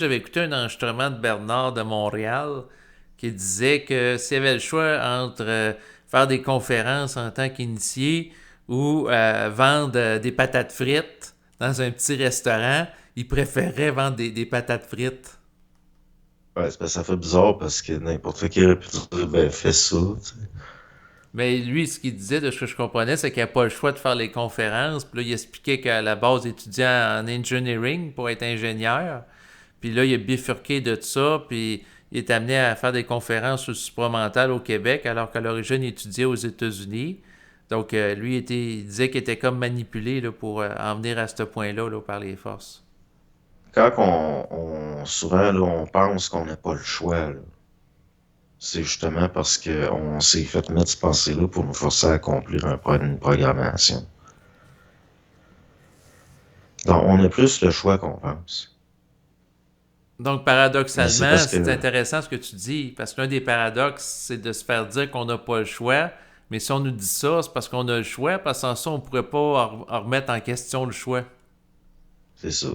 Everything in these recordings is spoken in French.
J'avais écouté un enregistrement de Bernard de Montréal qui disait que s'il y avait le choix entre faire des conférences en tant qu'initié ou vendre des patates frites dans un petit restaurant, il préférait vendre des patates frites. Ouais, c'est parce que ça fait bizarre parce que n'importe qui aurait pu dire, ben, fais ça, tu sais. Mais lui, ce qu'il disait, de ce que je comprenais, c'est qu'il n'a pas le choix de faire les conférences. Puis là, il expliquait qu'à la base, il étudiait en engineering pour être ingénieur. Puis là, il a bifurqué de ça, puis il est amené à faire des conférences sur le supramental au Québec, alors qu'à l'origine, il étudiait aux États-Unis. Donc, lui, il disait qu'il était comme manipulé là, pour en venir à ce point-là là, par les forces. Quand souvent, là, on pense qu'on n'a pas le choix, là, c'est justement parce qu'on s'est fait mettre ce pensée-là pour nous forcer à accomplir une programmation. Donc, on a plus le choix qu'on pense. Donc, Mais c'est paradoxalement, parce c'est que, intéressant ce que tu dis, parce que l'un des paradoxes, c'est de se faire dire qu'on n'a pas le choix. Mais si on nous dit ça, c'est parce qu'on a le choix, parce que sans ça, on ne pourrait pas en remettre en question le choix. c'est ça.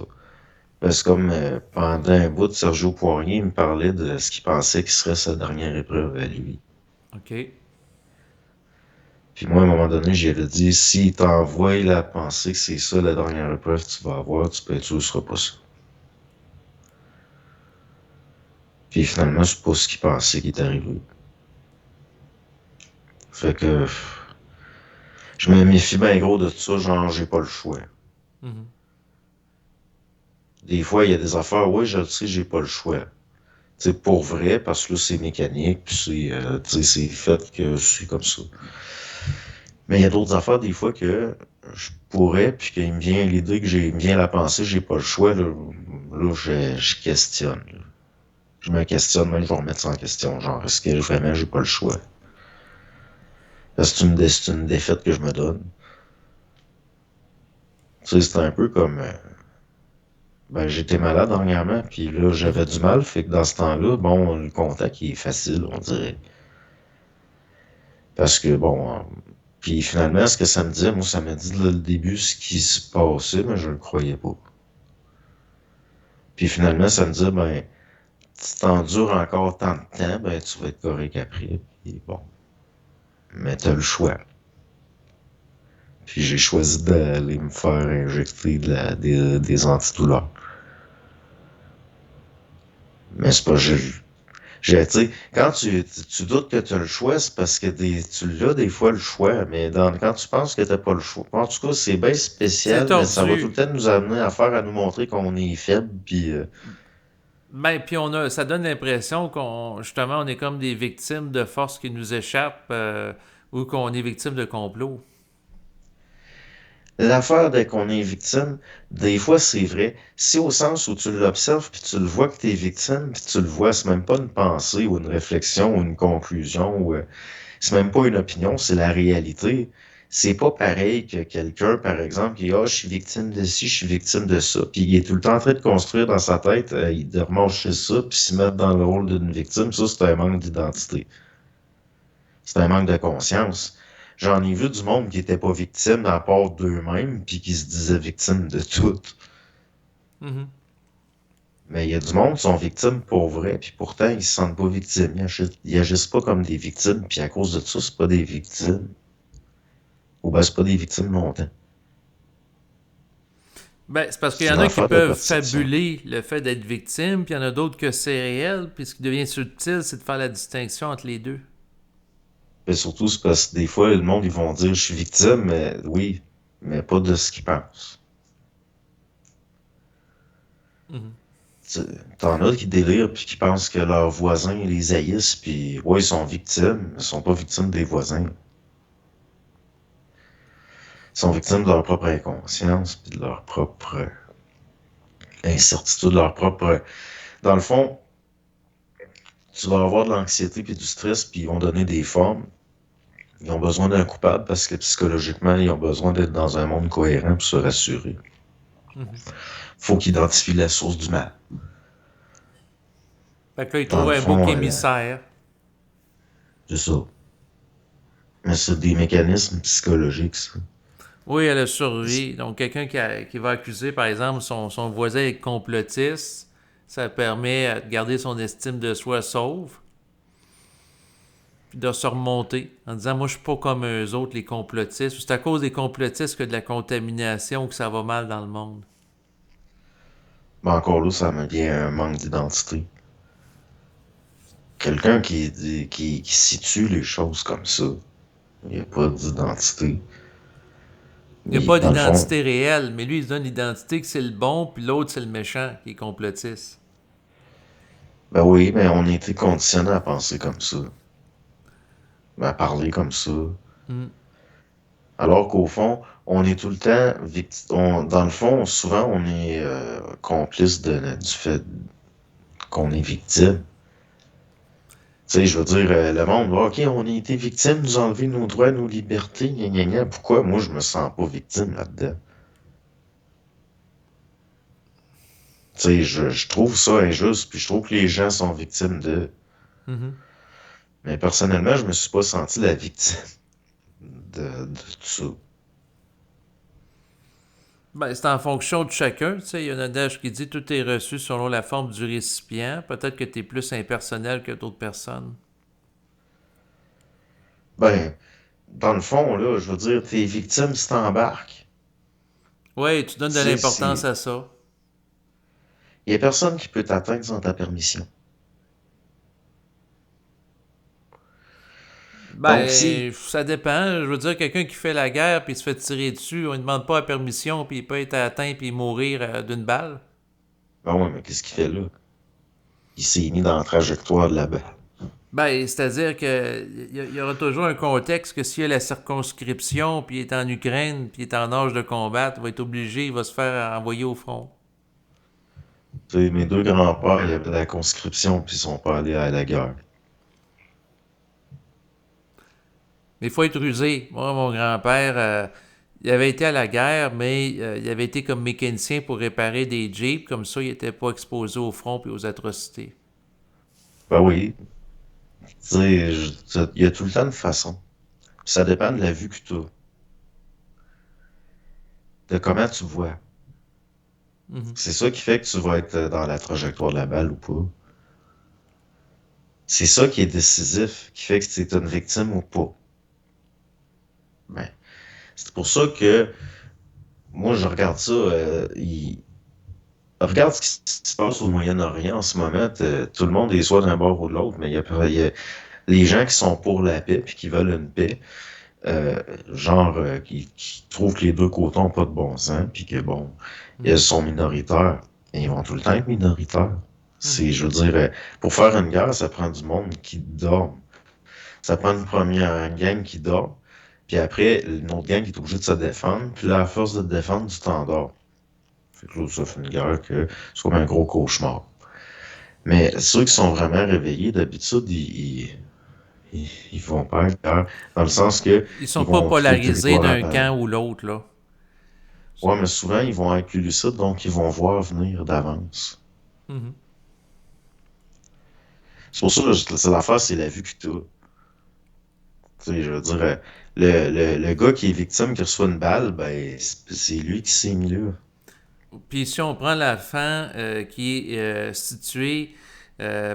Parce que comme pendant un bout, Sergio Poirier me parlait de ce qu'il pensait qui serait sa dernière épreuve à lui. OK. Puis moi, à un moment donné, j'avais dit, s'il t'envoie la pensée que c'est ça la dernière épreuve que tu vas avoir, tu peux être sûr que ce sera pas ça. Puis finalement, c'est pas ce qu'il pensait qui est arrivé. Fait que je me méfie bien gros de tout ça, genre j'ai pas le choix. Mhm. Des fois, il y a des affaires, oui, je le sais, j'ai pas le choix. Tu sais, pour vrai, parce que là, c'est mécanique, puis tu sais, c'est fait que c'est comme ça. Mais il y a d'autres affaires, des fois, que je pourrais, puis qu'il me vient l'idée que il me vient la pensée, j'ai pas le choix, là je questionne. Là. Je me questionne, même je vais remettre ça en question. Genre, est-ce que vraiment j'ai pas le choix? Est-ce que c'est une défaite que je me donne? Tu sais, c'est un peu comme, ben, j'étais malade dernièrement, puis là, j'avais Mhm. du mal, fait que dans ce temps-là, bon, le contact, il est facile, on dirait. Parce que, bon, puis finalement, ce que ça me dit, moi, ça m'a dit dès le début ce qui se passait, mais je le croyais pas. Puis finalement, ça me dit, ben, si t'endures encore tant de temps, ben, tu vas être correct après. Puis bon, mais t'as le choix. Puis j'ai choisi d'aller me faire injecter des antidouleurs. Mais c'est pas, tu sais, quand tu doutes que tu as le choix, c'est parce que tu l'as des fois le choix, mais quand tu penses que t'as pas le choix, en tout cas, c'est bien C'est spécial, mais ça va tout le tordu. temps nous amener à nous montrer qu'on est faible, puis Ben, puis ça donne l'impression qu'on, justement, on est comme des victimes de forces qui nous échappent ou qu'on est victime de complots. l'affaire dès qu'on est victime, des fois c'est vrai. Si au sens où tu l'observes, puis tu le vois que t'es victime, puis tu le vois, c'est même pas une pensée ou une réflexion ou une conclusion ou c'est même pas une opinion, c'est la réalité. C'est pas pareil que quelqu'un, par exemple, qui, je suis victime de ci, je suis victime de ça. Puis il est tout le temps en train de construire dans sa tête, il de remarcher ça, puis se mettre dans le rôle d'une victime. Ça, c'est un manque d'identité. C'est un manque de conscience. J'en ai vu du monde qui était pas victime à part d'eux-mêmes, puis qui se disait victime de tout. Mhm. Mais il y a du monde qui sont victimes pour vrai, puis pourtant, ils se sentent pas victimes. Ils agissent pas comme des victimes, puis à cause de ça, c'est pas des victimes. Ou ben, c'est pas des victimes longtemps. Ben, c'est parce qu'il y C'est en une a qui affaire de peuvent perception. fabuler le fait d'être victime, puis il y en a d'autres que c'est réel, puis ce qui devient subtil, c'est de faire la distinction entre les deux. Et surtout, c'est parce que des fois, le monde, ils vont dire, je suis victime, mais oui, mais pas de ce qu'ils pensent. Mhm. T'en as qui délirent puis qui pensent que leurs voisins les haïssent, puis ouais, ils sont victimes, ils sont pas victimes des voisins. Ils sont victimes de leur propre inconscience, puis de leur propre incertitude, de leur propre... Dans le fond, tu vas avoir de l'anxiété puis du stress, puis ils vont donner des formes. Ils ont besoin d'un coupable parce que psychologiquement, ils ont besoin d'être dans un monde cohérent pour se rassurer. Mhm. Faut qu'ils identifient la source du mal. Fait que là, il Dans trouve le un bouc fond, émissaire. c'est ça. Mais c'est des mécanismes psychologiques, ça. Oui, elle a survécu. Donc, quelqu'un qui va accuser, par exemple, son voisin est complotiste, Ça permet de garder son estime de soi sauve, puis de se remonter en disant moi je suis pas comme eux autres les complotistes. C'est à cause des complotistes que de la contamination que ça va mal dans le monde. Mais encore là, ça me vient un manque d'identité. Quelqu'un qui situe les choses comme ça, il n'y a pas d'identité. Il n'y a pas Dans le fond, d'identité réelle, mais lui il se donne l'identité que c'est le bon, puis l'autre c'est le méchant qui est complotiste. ben oui, mais on a été conditionné à penser comme ça, à parler comme ça. Mm. Alors qu'au fond, on est tout le temps dans le fond, souvent, on est complice du fait qu'on est victime. Tu sais, je veux dire, le monde, OK, on a été victime, nous enlever nos droits, nos libertés, gna gna gna. Pourquoi moi je me sens pas victime là-dedans? Tu sais, je trouve ça injuste, puis je trouve que les gens sont victimes de. Mhm. Mais personnellement, je me suis pas senti la victime de tout ça. Ben, c'est en fonction de chacun. Tu sais, il y a un adage qui dit tout est reçu selon la forme du récipient. Peut-être que tu es plus impersonnel que d'autres personnes. Ben, dans le fond, là, je veux dire, t'es victime si t'embarques. Oui, tu donnes Tu de sais, l'importance à ça. y a personne qui peut t'atteindre sans ta permission. Donc, si, Ben, ça dépend. Je veux dire, quelqu'un qui fait la guerre puis se fait tirer dessus, on ne demande pas la permission puis il peut être atteint puis mourir d'une balle. ben ouais, mais qu'est-ce qu'il fait là? Il s'est mis dans la trajectoire de la balle. Ben, c'est-à-dire que il y aura toujours un contexte que s'il y a la circonscription puis il est en Ukraine puis il est en âge de combattre, il va être obligé, il va se faire envoyer au front. Tu sais, mes deux grands-pères, il y avait la conscription, puis ils sont pas allés à la guerre. Mais il faut être rusé. Moi, mon grand-père, il avait été à la guerre, mais il avait été comme mécanicien pour réparer des Jeeps. Comme ça, il n'était pas exposé au front et aux atrocités. Ben oui, tu sais, il y a tout le temps une façon. Ça dépend de la vue que tu as, de comment tu vois. Mhm. C'est ça qui fait que tu vas être dans la trajectoire de la balle ou pas. C'est ça qui est décisif, qui fait que tu es une victime ou pas. Ben, c'est pour ça que moi, je regarde ça. Regarde ce qui se passe au Moyen-Orient en ce moment. Tout le monde est soit d'un bord ou de l'autre, mais il y a les gens qui sont pour la paix puis qui veulent une paix. Qui trouvent que les deux côtés n'ont pas de bon sens, puis que bon, ils Mhm. sont minoritaires, et ils vont tout le temps être minoritaires. Mhm. Je veux dire, pour faire une guerre, ça prend du monde qui dorme. Ça prend une première gang qui dort, puis après, une autre gang qui est obligée de se défendre, puis là, à force de te défendre, tu t'endors. Fait que là, ça fait une guerre que c'est comme un gros cauchemar. Mais ceux qui sont vraiment réveillés, d'habitude, ils vont pas être guerre, dans le sens que Ils ils sont pas vont quitter le polarisés territoire d'un avant. camp ou l'autre, là. Ouais, mais souvent, ils vont acculer ça, donc ils vont voir venir d'avance. Mhm. C'est pour ça que c'est l'affaire, c'est la vue que tu as. Tu sais, je veux dire, le gars qui est victime, qui reçoit une balle, ben, c'est lui qui s'est mis là. Puis si on prend l'enfant qui est situé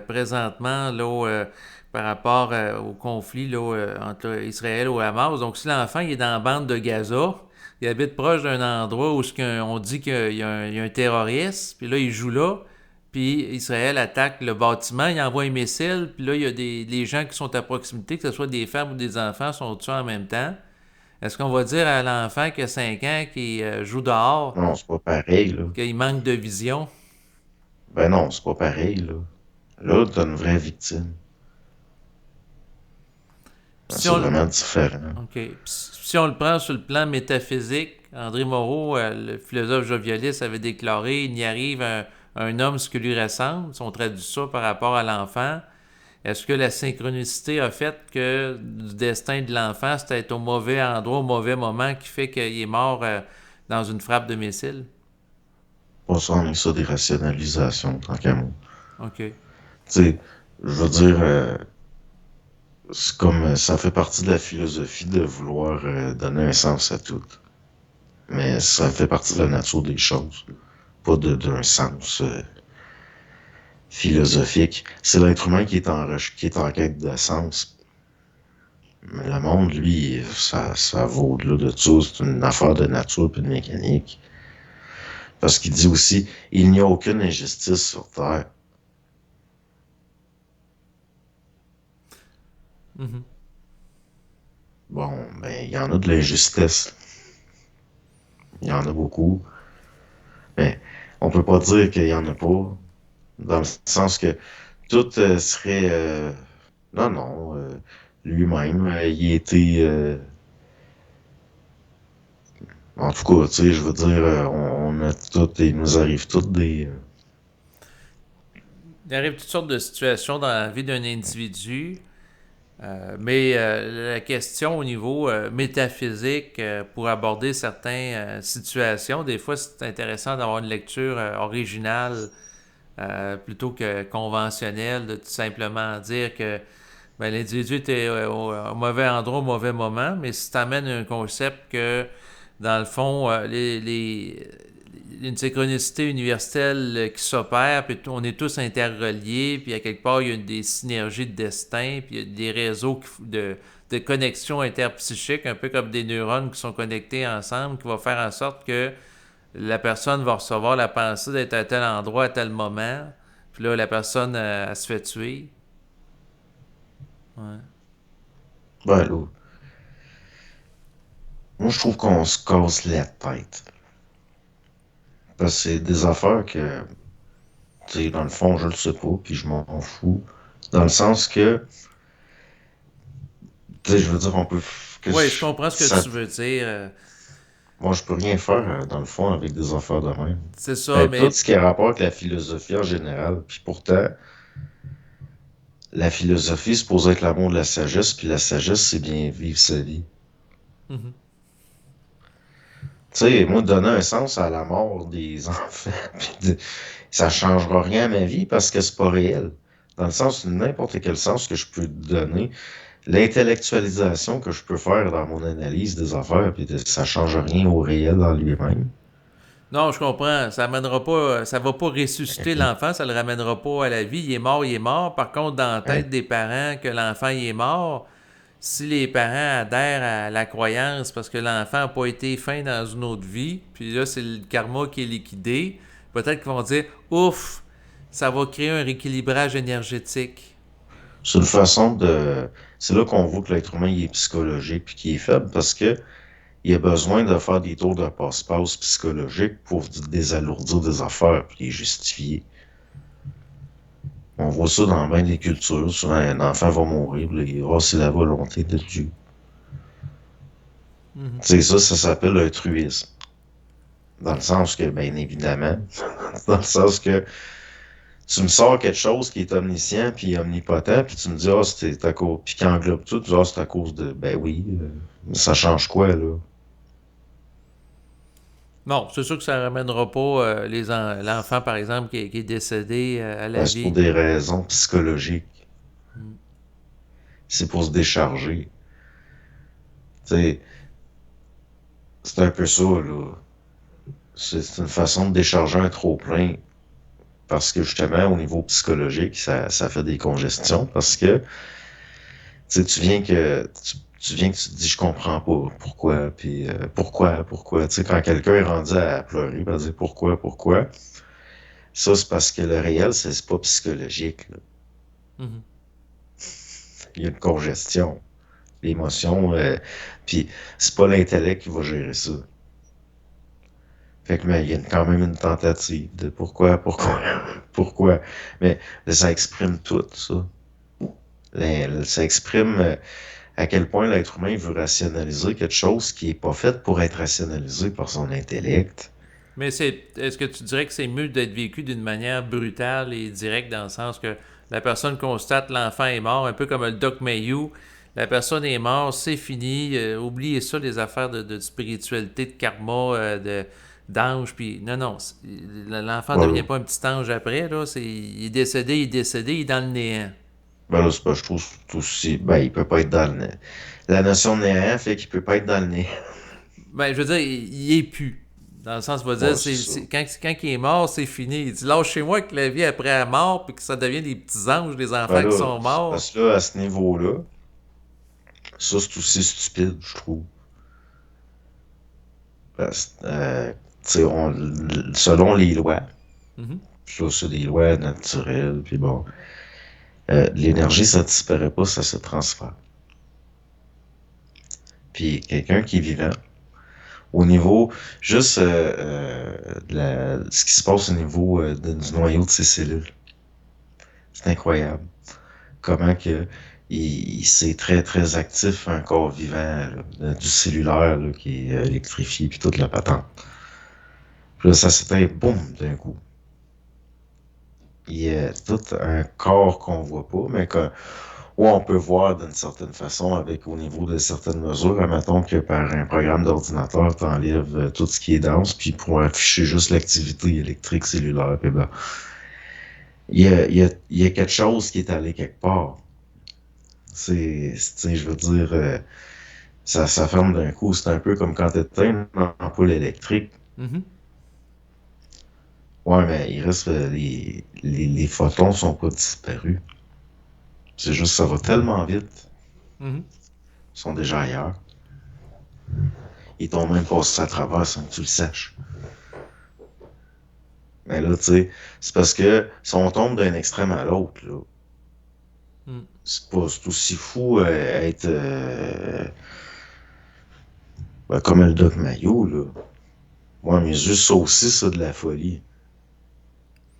présentement là, par rapport au conflit là, entre Israël et Hamas, donc si l'enfant il est dans la bande de Gaza, il habite proche d'un endroit où on dit qu'il y a un terroriste, puis là il joue là, puis Israël attaque le bâtiment, il envoie un missile, puis là il y a les gens qui sont à proximité, que ce soit des femmes ou des enfants, sont tués en même temps. Est-ce qu'on va dire à l'enfant qui a 5 ans qui joue dehors Non, c'est pas pareil, là. qu'il manque de vision? Ben non, c'est pas pareil, là. Là, t'as une vraie victime. Puis si C'est on, le- vraiment différent. OK. Puis si on le prend sur le plan métaphysique, André Moreau, le philosophe jovialiste, avait déclaré il n'y arrive un homme ce qui lui ressemble. Si on traduit ça par rapport à l'enfant, est-ce que la synchronicité a fait que du destin de l'enfant, c'était être au mauvais endroit, au mauvais moment, qui fait qu'il est mort dans une frappe de missile? Pas ça, on est ça des rationalisations, tant qu'à moi. OK. Tu sais, je veux dire, c'est comme ça fait partie de la philosophie de vouloir donner un sens à tout. Mais ça fait partie de la nature des choses, pas d'un sens. philosophique. C'est l'être humain qui est en quête de sens. Mais le monde, lui, ça va au-delà de ça. C'est une affaire de nature et de mécanique. Parce qu'il dit aussi, il n'y a aucune injustice sur Terre. Mhm. Bon, ben, il y en a de l'injustice. Il y en a beaucoup. Mais on peut pas dire qu'il y en a pas. Dans le sens que tout serait... non, non. Lui-même, il était... en tout cas, tu sais, je veux dire, on a tout... Il nous arrive toutes des... Il arrive toutes sortes de situations dans la vie d'un individu, mais la question au niveau métaphysique pour aborder certaines situations, des fois c'est intéressant d'avoir une lecture originale plutôt que conventionnelle, de tout simplement dire que ben, l'individu était au mauvais endroit au mauvais moment, mais si tu amènes un concept que, dans le fond, une synchronicité universelle qui s'opère, puis on est tous interreliés, puis à quelque part, il y a des synergies de destin, puis il y a des réseaux de connexions interpsychiques, un peu comme des neurones qui sont connectés ensemble, qui vont faire en sorte que la personne va recevoir la pensée d'être à tel endroit à tel moment, puis là, la personne, elle se fait tuer. Ouais. Ben, là, moi, je trouve qu'on se casse la tête. Parce que c'est des affaires que, tu sais, dans le fond, je le sais pas, puis je m'en fous. Dans le sens que, tu sais, je veux dire, on peut... Que Oui, je comprends ce que ça, tu veux dire. moi, je peux rien faire, dans le fond, avec des affaires de même. C'est ça, Ben, tout mais ce qui a rapport avec la philosophie en général. Puis pourtant, la philosophie, c'est supposé être l'amour de la sagesse, puis la sagesse, c'est bien vivre sa vie. mhm. Tu sais, moi, donner un sens à la mort des enfants, ça changera rien à ma vie parce que c'est pas réel. Dans le sens, n'importe quel sens que je peux donner, l'intellectualisation que je peux faire dans mon analyse des affaires, puis ça change rien au réel en lui-même. Non, je comprends. Ça amènera pas, ça va pas ressusciter l'enfant, ça le ramènera pas à la vie. Il est mort, il est mort. Par contre, dans la Hein? tête des parents que l'enfant il est mort, si les parents adhèrent à la croyance parce que l'enfant n'a pas été fin dans une autre vie, puis là c'est le karma qui est liquidé, peut-être qu'ils vont dire ouf, ça va créer un rééquilibrage énergétique. C'est une façon de... C'est là qu'on voit que l'être humain il est psychologique puis qu'il est faible parce que il a besoin de faire des tours de passe-passe psychologiques pour désalourdir des affaires puis les justifier. On voit ça dans bien des cultures. Souvent, un enfant va mourir, puis là, c'est la volonté de Dieu. Mhm. Tu sais, ça s'appelle l'altruisme. Dans le sens que, bien évidemment, dans le sens que tu me sors quelque chose qui est omniscient puis omnipotent, puis tu me dis, ah, c'est à cause, puis qui englobe tout, tu dis, ah, c'est à cause de, ben oui, ça change quoi, là? Non, c'est sûr que ça ne ramènera pas l'enfant, par exemple, qui est décédé à Ben, la c'est pour vie. des raisons psychologiques. Mm. C'est pour se décharger. Tu sais, c'est un peu ça, là. C'est une façon de décharger un trop-plein. Parce que justement, au niveau psychologique, ça fait des congestions. Parce que, tu sais, tu viens que tu te dis, je comprends pas pourquoi, puis pourquoi. Tu sais, quand quelqu'un est rendu à pleurer, il va dire pourquoi. Ça, c'est parce que le réel, c'est pas psychologique, là. Mhm. Il y a une congestion. L'émotion, puis c'est pas l'intellect qui va gérer ça. Fait que, mais il y a quand même une tentative de pourquoi. Mais ça exprime tout, ça. Ça exprime à quel point l'être humain veut rationaliser quelque chose qui est pas fait pour être rationalisé par son intellect. Mais est-ce que tu dirais que c'est mieux d'être vécu d'une manière brutale et directe dans le sens que la personne constate l'enfant est mort, un peu comme le Doc Mayhew, la personne est morte, c'est fini, oubliez ça, les affaires de spiritualité, de karma, d'ange, puis non, non, l'enfant ne devient Voilà. pas un petit ange après, là, il est décédé, il est dans le néant. Ben là, c'est pas, je trouve c'est aussi, ben, il peut pas être dans le nez. La notion de néant fait qu'il peut pas être dans le nez. Ben, je veux dire, il est plus. Dans le sens, il va dire, Ouais, c'est ça. quand il est mort, c'est fini. Il dit, lâchez-moi que la vie après la mort, puis que ça devient des petits anges, des Ben enfants qui là, sont parce morts. que là, à ce niveau-là, ça, c'est aussi stupide, je trouve. Parce, tu sais, selon les lois, Mhm. puis là, c'est des lois naturelles, puis bon, l'énergie, ça disparaît pas, ça se transfère. Puis quelqu'un qui est vivant, au niveau, juste ce qui se passe au niveau du noyau de ses cellules, c'est incroyable. Comment que c'est très, très actif, un corps vivant, là, du cellulaire là, qui est électrifié, puis toute la patente. Puis là, ça s'éteint, boum, d'un coup. Il y a tout un corps qu'on voit pas, mais où on peut voir d'une certaine façon avec au niveau de certaines mesures. Admettons que par un programme d'ordinateur, tu enlèves tout ce qui est dense, puis pour afficher juste l'activité électrique cellulaire, puis ben, il y a quelque chose qui est allé quelque part. Je veux dire, ça ferme d'un coup. C'est un peu comme quand tu éteins une ampoule électrique. Mhm. Ouais, mais il reste les photons sont pas disparus. C'est juste ça va tellement vite. Mhm. Ils sont déjà ailleurs. Ils t'ont même passé à travers sans que tu le saches. Mais là, tu sais, c'est parce que si on tombe d'un extrême à l'autre, là, Mhm. c'est aussi fou être ben, comme le Doc Mayo, là. Moi, mes yeux, ça aussi, ça de la folie.